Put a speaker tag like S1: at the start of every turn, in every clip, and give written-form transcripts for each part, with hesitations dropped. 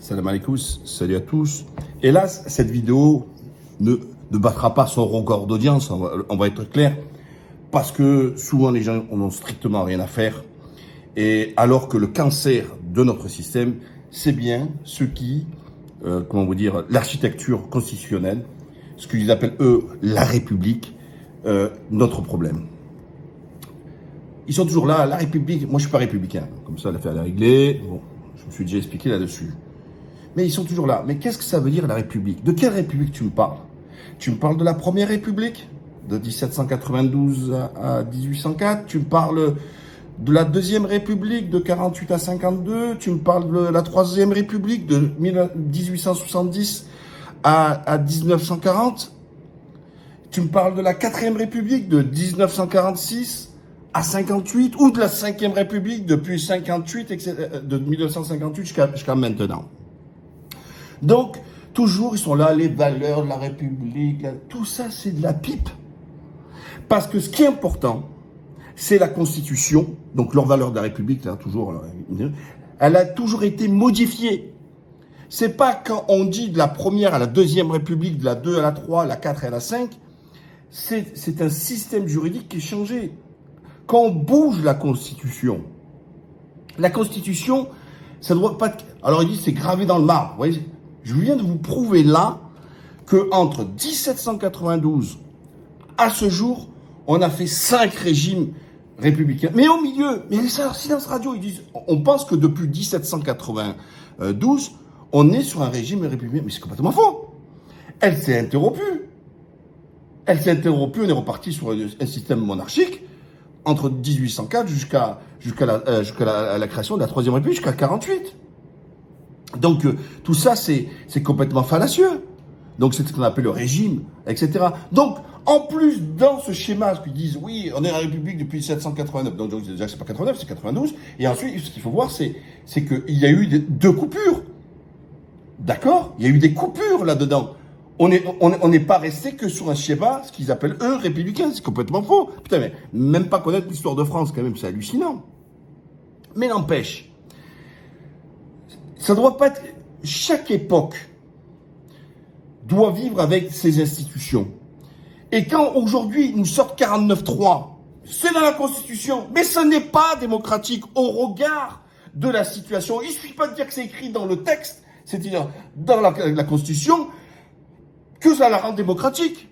S1: Salam alaikum, salut à tous. Hélas, cette vidéo ne battra pas son record d'audience, on va être clair, parce que souvent les gens n'ont strictement rien à faire. Et alors que le cancer de notre système, c'est bien ce qui, l'architecture constitutionnelle, ce qu'ils appellent eux la République, notre problème. Ils sont toujours là, la République, moi je suis pas républicain, comme ça l'affaire est réglée, bon, je me suis déjà expliqué là-dessus. Mais ils sont toujours là. Mais qu'est-ce que ça veut dire la République? De quelle République tu me parles? Tu me parles de la Première République, de 1792 à 1804, tu me parles de la Deuxième République, de 48 à 52, tu me parles de la Troisième République, de 1870 à 1940, tu me parles de la Quatrième République, de 1946 à 58, ou de la Cinquième République depuis 58, de 1958 jusqu'à maintenant. Donc, toujours, ils sont là, les valeurs de la République, tout ça, c'est de la pipe. Parce que ce qui est important, c'est la Constitution, donc leur valeur de la République, là, toujours, elle a toujours été modifiée. C'est pas quand on dit de la Première à la Deuxième République, de la 2 à la 3, la 4 à la 5, c'est un système juridique qui est changé. Quand on bouge la Constitution, ça doit pas... Alors ils disent c'est gravé dans le marbre, vous voyez. Je viens de vous prouver là que entre 1792 à ce jour, on a fait 5 régimes républicains. Mais au milieu, mais les silence radio, ils disent, on pense que depuis 1792, on est sur un régime républicain. Mais c'est complètement faux. Elle s'est interrompue. On est reparti sur un système monarchique entre 1804 jusqu'à la création de la Troisième République, jusqu'à 48. Donc, tout ça, c'est complètement fallacieux. Donc, c'est ce qu'on appelle le régime, etc. Donc, en plus, dans ce schéma, ce qu'ils disent, oui, on est la République depuis 1789. Donc, déjà, c'est pas 89, c'est 92. Et ensuite, ce qu'il faut voir, c'est qu'il y a eu deux coupures. D'accord? Il y a eu des coupures là-dedans. On n'est pas resté que sur un schéma, ce qu'ils appellent, eux, républicain. C'est complètement faux. Putain, mais même pas connaître l'histoire de France, quand même, c'est hallucinant. Mais n'empêche, ça doit pas être... Chaque époque doit vivre avec ses institutions. Et quand aujourd'hui nous sortent 49.3, c'est dans la Constitution, mais ce n'est pas démocratique au regard de la situation. Il ne suffit pas de dire que c'est écrit dans le texte, c'est-à-dire dans la Constitution, que ça la rend démocratique.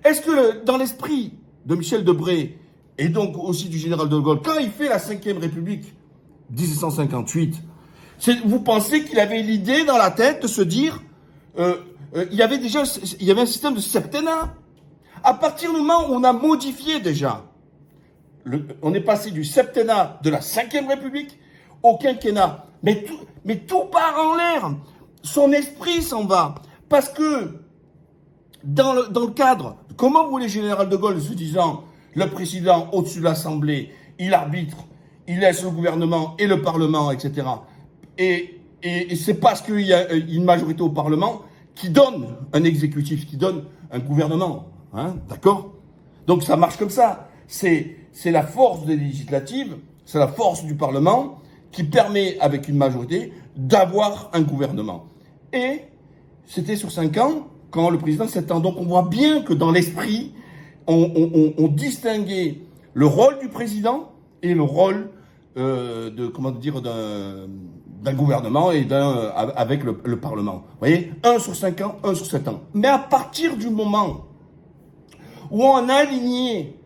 S1: Est-ce que dans l'esprit de Michel Debré, et donc aussi du général de Gaulle, quand il fait la 5e République, 1758, vous pensez qu'il avait l'idée dans la tête de se dire, il y avait un système de septennat. À partir du moment où on a modifié déjà, on est passé du septennat de la 5e République au quinquennat. Mais tout part en l'air. Son esprit s'en va. Parce que, dans le cadre, comment voulait le général de Gaulle se disant, le président au-dessus de l'Assemblée, il arbitre, il laisse le gouvernement et le Parlement, etc. Et c'est parce qu'il y a une majorité au Parlement qui donne un exécutif, qui donne un gouvernement. Hein, d'accord? Donc ça marche comme ça. C'est la force des législatives, c'est la force du Parlement qui permet, avec une majorité, d'avoir un gouvernement. Et c'était sur 5 ans, quand le président 7 ans. Donc on voit bien que dans l'esprit, on distinguait le rôle du président et le rôle d'un gouvernement et avec le Parlement. Vous voyez, 1 sur 5 ans, 1 sur 7 ans. Mais à partir du moment où on a aligné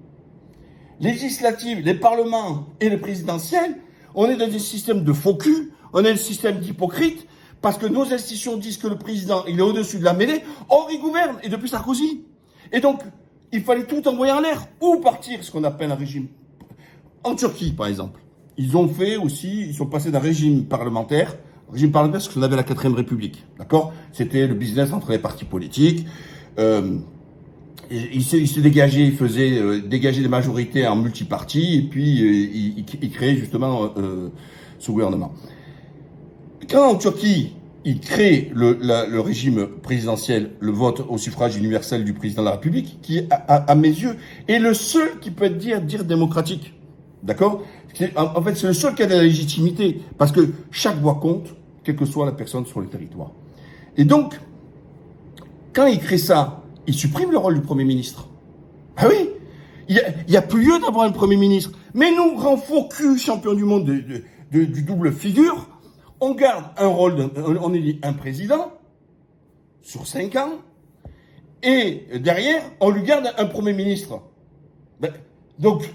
S1: législatives, les parlements et le présidentiel, on est dans des systèmes de faux cul, on est dans des systèmes d'hypocrites, parce que nos institutions disent que le président, il est au-dessus de la mêlée, or il gouverne, et depuis Sarkozy. Et donc, il fallait tout envoyer en l'air, ou partir, ce qu'on appelle un régime. En Turquie, par exemple. Ils sont passés d'un régime parlementaire, parce qu'on avait la 4e République, d'accord? C'était le business entre les partis politiques, il se dégageait, il faisait dégager des majorités en multipartis, et puis il créait justement ce gouvernement. Quand en Turquie, il crée le régime présidentiel, le vote au suffrage universel du président de la République, qui, à mes yeux, est le seul qui peut dire démocratique. D'accord? En fait, c'est le seul qui a de la légitimité, parce que chaque voix compte, quelle que soit la personne sur le territoire. Et donc, quand il crée ça, il supprime le rôle du Premier ministre. Ah oui, il y a plus lieu d'avoir un Premier ministre. Mais nous, grands faux cul, champions du monde du double figure, on garde un rôle, on élit un président sur 5 ans, et derrière, on lui garde un Premier ministre. Ben, donc,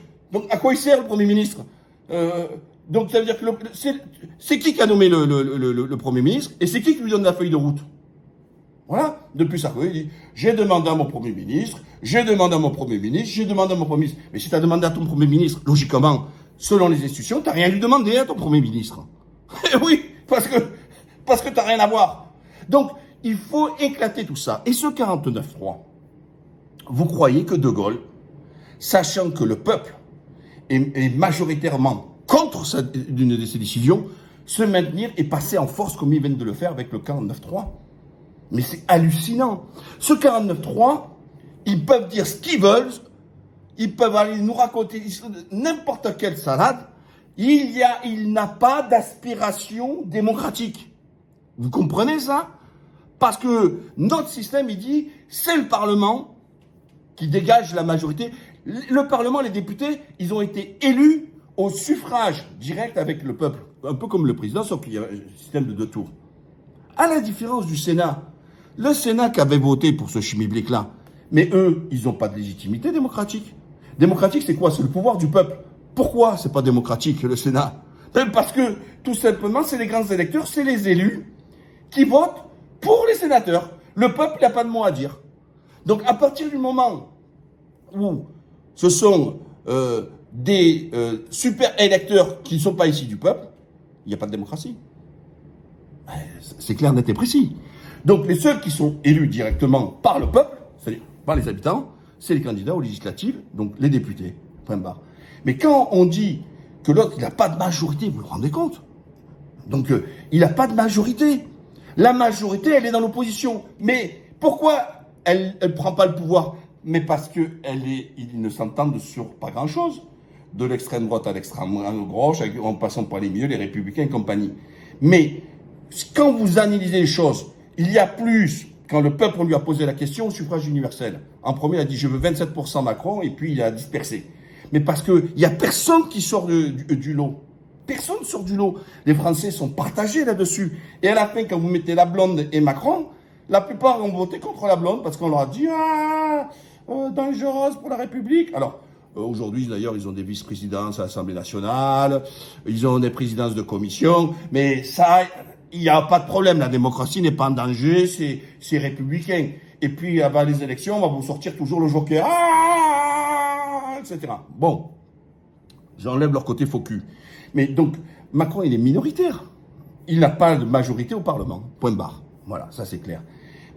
S1: à quoi il sert le Premier ministre? Donc, ça veut dire que c'est qui a nommé le Premier ministre, et c'est qui lui donne la feuille de route? Voilà, depuis Sarkozy, il dit, j'ai demandé à mon Premier ministre, j'ai demandé à mon Premier ministre, j'ai demandé à mon Premier ministre. Mais si tu as demandé à ton Premier ministre, logiquement, selon les institutions, tu n'as rien lui demandé à ton Premier ministre. Eh oui, parce que tu n'as rien à voir. Donc, il faut éclater tout ça. Et ce 49-3, vous croyez que De Gaulle, sachant que le peuple est majoritairement contre d'une de ces décisions, se maintenir et passer en force comme ils viennent de le faire avec le 49-3? Mais c'est hallucinant. Ce 49-3, ils peuvent dire ce qu'ils veulent, ils peuvent aller nous raconter n'importe quelle salade, il n'a pas d'aspiration démocratique. Vous comprenez ça? Parce que notre système, il dit, c'est le Parlement qui dégage la majorité. Le Parlement, les députés, ils ont été élus au suffrage direct avec le peuple. Un peu comme le président, sauf qu'il y a un système de 2 tours. À la différence du Sénat, le Sénat qui avait voté pour ce chimiblique-là, mais eux, ils n'ont pas de légitimité démocratique. Démocratique, c'est quoi? C'est le pouvoir du peuple. Pourquoi c'est pas démocratique, le Sénat? Parce que, tout simplement, c'est les grands électeurs, c'est les élus qui votent pour les sénateurs. Le peuple n'a pas de mot à dire. Donc, à partir du moment où ce sont des super électeurs qui ne sont pas ici du peuple, il n'y a pas de démocratie. C'est clair, net et précis. Donc, les seuls qui sont élus directement par le peuple, c'est-à-dire par les habitants, c'est les candidats aux législatives, donc les députés. Point barre. Mais quand on dit que l'autre, il n'a pas de majorité, vous vous rendez compte? Donc, il n'a pas de majorité. La majorité, elle est dans l'opposition. Mais pourquoi elle ne prend pas le pouvoir? Mais parce qu'ils ne s'entendent sur pas grand-chose. De l'extrême droite à l'extrême gauche, en passant par les milieux, les républicains et compagnie. Mais quand vous analysez les choses, il y a plus, quand le peuple on lui a posé la question, au suffrage universel. En premier, il a dit « je veux 27% Macron » et puis il a dispersé. Mais parce qu'il n'y a personne qui sort du lot. Personne ne sort du lot. Les Français sont partagés là-dessus. Et à la fin, quand vous mettez la blonde et Macron, la plupart ont voté contre la blonde parce qu'on leur a dit « ah, dangereuse pour la République ». Alors, aujourd'hui, d'ailleurs, ils ont des vice-présidences à l'Assemblée nationale, ils ont des présidences de commission, mais ça, il n'y a pas de problème. La démocratie n'est pas en danger, c'est républicain. Et puis, avant les élections, on va vous sortir toujours le joker, etc. Bon, j'enlève leur côté faux cul. Mais donc, Macron, il est minoritaire. Il n'a pas de majorité au Parlement. Point barre. Voilà, ça c'est clair.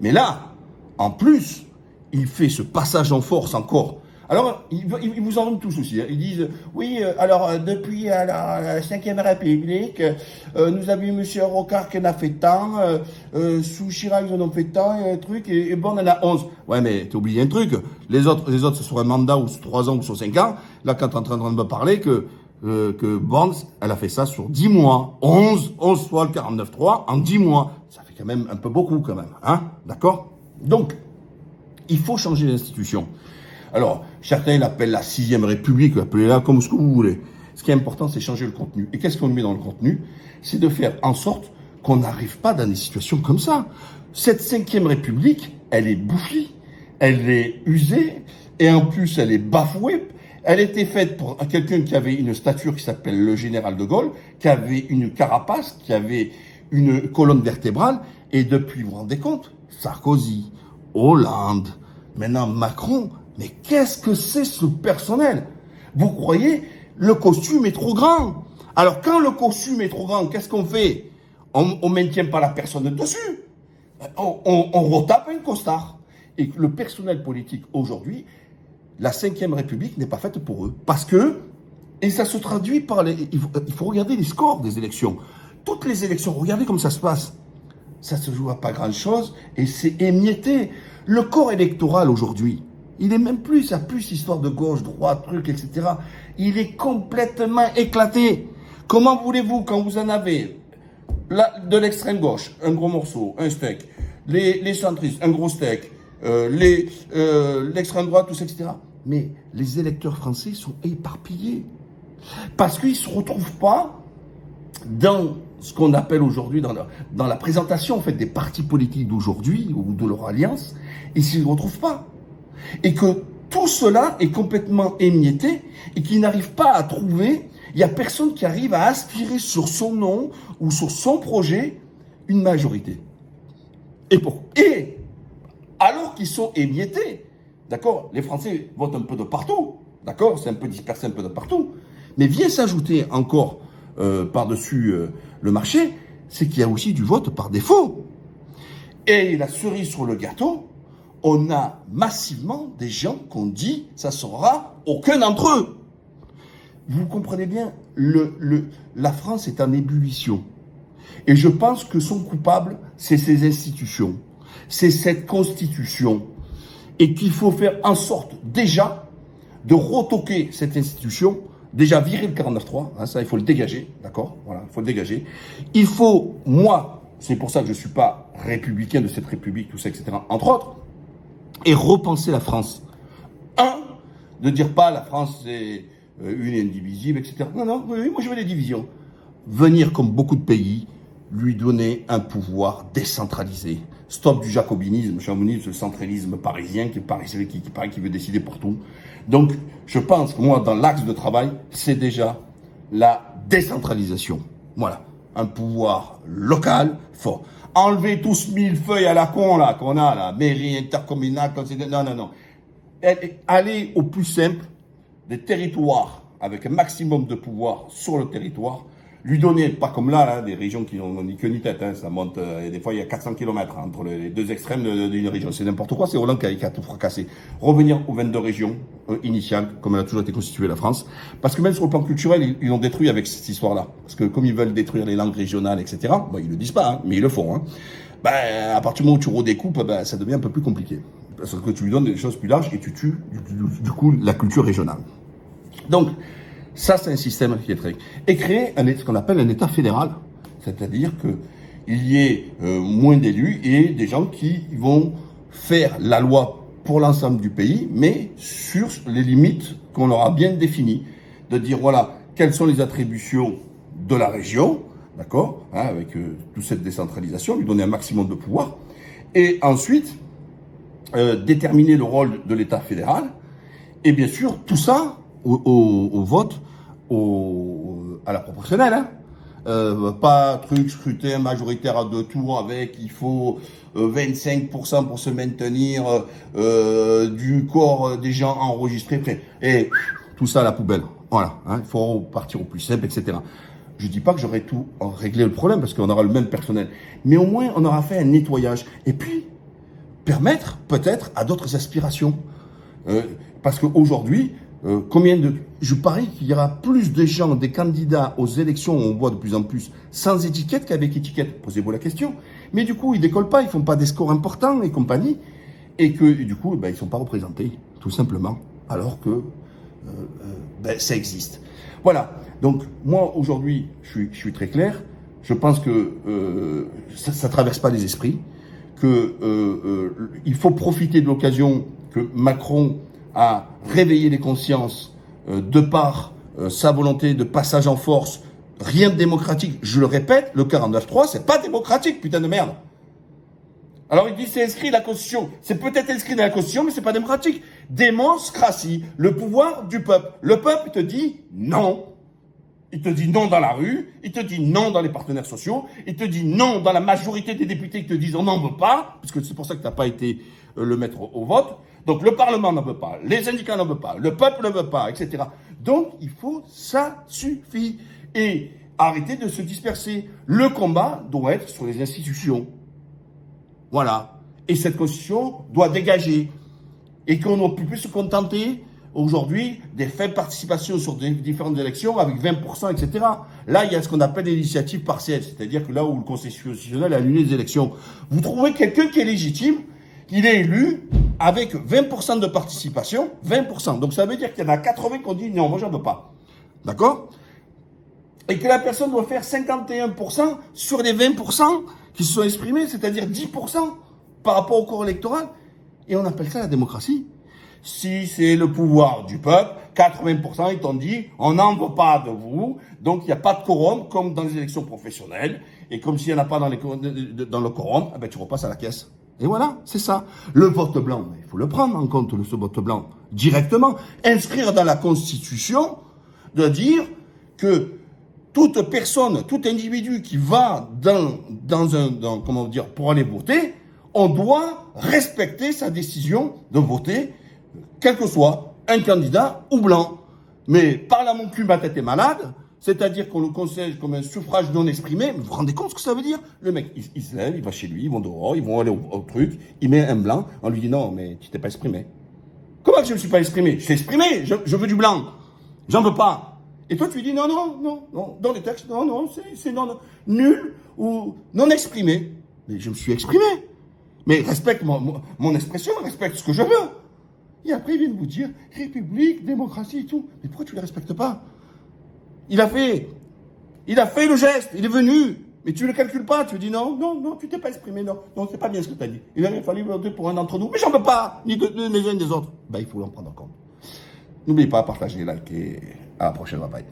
S1: Mais là, en plus, il fait ce passage en force encore. Alors, ils vous en donnent tous aussi. Hein. Ils disent, oui, alors, depuis la 5e République, nous avions eu M. Rocard qui en a fait tant, sous Chirac, ils en ont fait tant, et bon, on en a 11. Ouais, mais t'as oublié un truc. Les autres, ce sera un mandat ou sur 3 ans ou sur 5 ans. Là, quand t'es en train de me parler que Borne, elle a fait ça sur 10 mois. 11 fois le 49-3 en 10 mois. Ça fait quand même un peu beaucoup, quand même. Hein? D'accord? Donc, il faut changer l'institution. Alors, certains l'appellent la 6e République, appelez-la comme ce que vous voulez. Ce qui est important, c'est changer le contenu. Et qu'est-ce qu'on met dans le contenu? C'est de faire en sorte qu'on n'arrive pas dans des situations comme ça. Cette 5e République, elle est bouffie, elle est usée, et en plus, elle est bafouée. Elle était faite pour quelqu'un qui avait une stature qui s'appelle le général de Gaulle, qui avait une carapace, qui avait une colonne vertébrale, et depuis, vous vous rendez compte, Sarkozy, Hollande, maintenant Macron, mais qu'est-ce que c'est ce personnel? Vous croyez, le costume est trop grand. Alors quand le costume est trop grand, qu'est-ce qu'on fait? On maintient pas la personne dessus. On retape un costard. Et le personnel politique aujourd'hui, la 5e République n'est pas faite pour eux. Parce que, et ça se traduit par il faut regarder les scores des élections. Toutes les élections, regardez comme ça se passe. Ça se joue à pas grand-chose et c'est émietté. Le corps électoral aujourd'hui, il est même plus, ça plus histoire de gauche, droite, truc, etc. Il est complètement éclaté. Comment voulez-vous, quand vous en avez de l'extrême gauche, un gros morceau, un steak. Les centristes, un gros steak. L'extrême droite, tout ça, etc. Mais les électeurs français sont éparpillés. Parce qu'ils ne se retrouvent pas dans ce qu'on appelle aujourd'hui, dans la présentation en fait, des partis politiques d'aujourd'hui ou de leur alliance, ils ne s'y retrouvent pas. Et que tout cela est complètement émietté et qu'ils n'arrivent pas à trouver, il n'y a personne qui arrive à aspirer sur son nom ou sur son projet une majorité. Et alors qu'ils sont émiettés, d'accord, les Français votent un peu de partout, d'accord, c'est un peu dispersé un peu de partout, mais vient s'ajouter encore par-dessus le marché, c'est qu'il y a aussi du vote par défaut. Et la cerise sur le gâteau, on a massivement des gens qu'on dit ça sera aucun d'entre eux. Vous comprenez bien, la France est en ébullition. Et je pense que son coupable, c'est ces institutions, c'est cette constitution. Et qu'il faut faire en sorte déjà de retoquer cette institution, déjà virer le 49.3, hein, ça il faut le dégager, d'accord, voilà, il faut le dégager. Il faut, moi, c'est pour ça que je ne suis pas républicain de cette république, tout ça, etc., entre autres, et repenser la France. Ne dire pas la France c'est une et indivisible, etc. Non, oui, moi je veux des divisions. Venir comme beaucoup de pays, lui donner un pouvoir décentralisé. Stop du jacobinisme, le centralisme parisien qui veut décider pour tout. Donc, je pense que moi, dans l'axe de travail, c'est déjà la décentralisation. Voilà. Un pouvoir local fort. Enlever tous ce millefeuille à la con, là, qu'on a, la mairie intercommunale, non. Aller au plus simple des territoires avec un maximum de pouvoir sur le territoire, lui donner, pas comme là, des régions qui n'ont ni queue ni tête, hein, ça monte, des fois il y a 400 km entre les deux extrêmes d'une région, c'est n'importe quoi, c'est Hollande qui a tout fracassé. Revenir aux 22 régions initiales, comme elle a toujours été constituée la France, parce que même sur le plan culturel, ils l'ont détruit avec cette histoire-là, parce que comme ils veulent détruire les langues régionales, etc., bon, ils le disent pas, hein, mais ils le font, hein. À partir du moment où tu redécoupes, ça devient un peu plus compliqué, parce que tu lui donnes des choses plus larges et tu tues, du coup, la culture régionale. Donc, ça, c'est un système qui est très... Et créer ce qu'on appelle un État fédéral, c'est-à-dire qu'il y ait moins d'élus et des gens qui vont faire la loi pour l'ensemble du pays, mais sur les limites qu'on leur a bien définies. De dire, voilà, quelles sont les attributions de la région, d'accord, hein, avec toute cette décentralisation, lui donner un maximum de pouvoir, et ensuite, déterminer le rôle de l'État fédéral, et bien sûr, tout ça au vote, à la proportionnelle, hein. Pas truc scrutin majoritaire à 2 tours avec il faut 25% pour se maintenir du corps des gens enregistrés, et tout ça à la poubelle. Voilà, hein, il faut partir au plus simple, etc. Je dis pas que j'aurais tout réglé le problème parce qu'on aura le même personnel, mais au moins on aura fait un nettoyage et puis permettre peut-être à d'autres aspirations, parce qu'aujourd'hui je parie qu'il y aura plus de gens, des candidats aux élections, on voit de plus en plus, sans étiquette qu'avec étiquette. Posez-vous la question. Mais du coup, ils décollent pas, ils font pas des scores importants et compagnie. Et du coup, ils sont pas représentés, tout simplement. Alors que, ça existe. Voilà. Donc, moi, aujourd'hui, je suis très clair. Je pense que, ça traverse pas les esprits. Il faut profiter de l'occasion que Macron à réveiller les consciences de par sa volonté de passage en force, rien de démocratique. Je le répète, le 49.3, c'est pas démocratique, putain de merde. Alors il dit c'est inscrit dans la Constitution. C'est peut-être inscrit dans la Constitution, mais c'est pas démocratique. Démocratie, le pouvoir du peuple. Le peuple te dit non. Il te dit non dans la rue, il te dit non dans les partenaires sociaux, il te dit non dans la majorité des députés qui te disent on n'en veut pas, parce que c'est pour ça que tu n'as pas été le mettre au vote. Donc le Parlement n'en veut pas, les syndicats n'en veulent pas, le peuple ne veut pas, etc. Donc il faut, ça suffit. Et arrêter de se disperser. Le combat doit être sur les institutions. Voilà. Et cette constitution doit dégager. Et qu'on ne peut plus se contenter aujourd'hui des faibles participations sur des différentes élections avec 20%, etc. Là, il y a ce qu'on appelle l'initiative partielle, c'est-à-dire que là où le Conseil constitutionnel a annulé les élections, vous trouvez quelqu'un qui est légitime, il est élu avec 20% de participation, 20%. Donc ça veut dire qu'il y en a 80 qui ont dit non, moi j'en veux pas. D'accord? et que la personne doit faire 51% sur les 20% qui se sont exprimés, c'est-à-dire 10% par rapport au corps électoral. Et on appelle ça la démocratie. Si c'est le pouvoir du peuple, 80% ils t'ont dit on n'en veut pas de vous, donc il n'y a pas de quorum comme dans les élections professionnelles, et comme s'il n'y en a pas dans le quorum, eh ben tu repasses à la caisse. Et voilà, c'est ça. Le vote blanc, il faut le prendre en compte, ce vote blanc, directement. Inscrire dans la Constitution de dire que toute personne, tout individu qui va comment dire, pour aller voter, on doit respecter sa décision de voter, quel que soit un candidat ou blanc. Mais par la mon cul, ma tête est malade, c'est-à-dire qu'on le conseille comme un suffrage non exprimé. Vous vous rendez compte ce que ça veut dire? Le mec, il se lève, il va chez lui, ils vont dehors, ils vont aller au truc, il met un blanc, on lui dit non, mais tu t'es pas exprimé. Comment que je ne me suis pas exprimé? Je t'ai exprimé, je veux du blanc. J'en veux pas. Et toi, tu lui dis non, dans les textes, non, c'est non, nul ou non exprimé. Mais je me suis exprimé. Mais respecte mon expression, respecte ce que je veux. Et après, ils viennent vous dire République, démocratie et tout. Mais pourquoi tu ne les respectes pas? Il a fait le geste, il est venu. Mais tu ne le calcules pas, tu dis non, tu t'es pas exprimé, non, c'est pas bien ce que tu as dit. Il aurait fallu voter pour un d'entre nous, mais j'en veux pas, ni de les uns ni des autres. Ben, il faut l'en prendre en compte. N'oubliez pas, partagez, likez, à la prochaine, bye bye.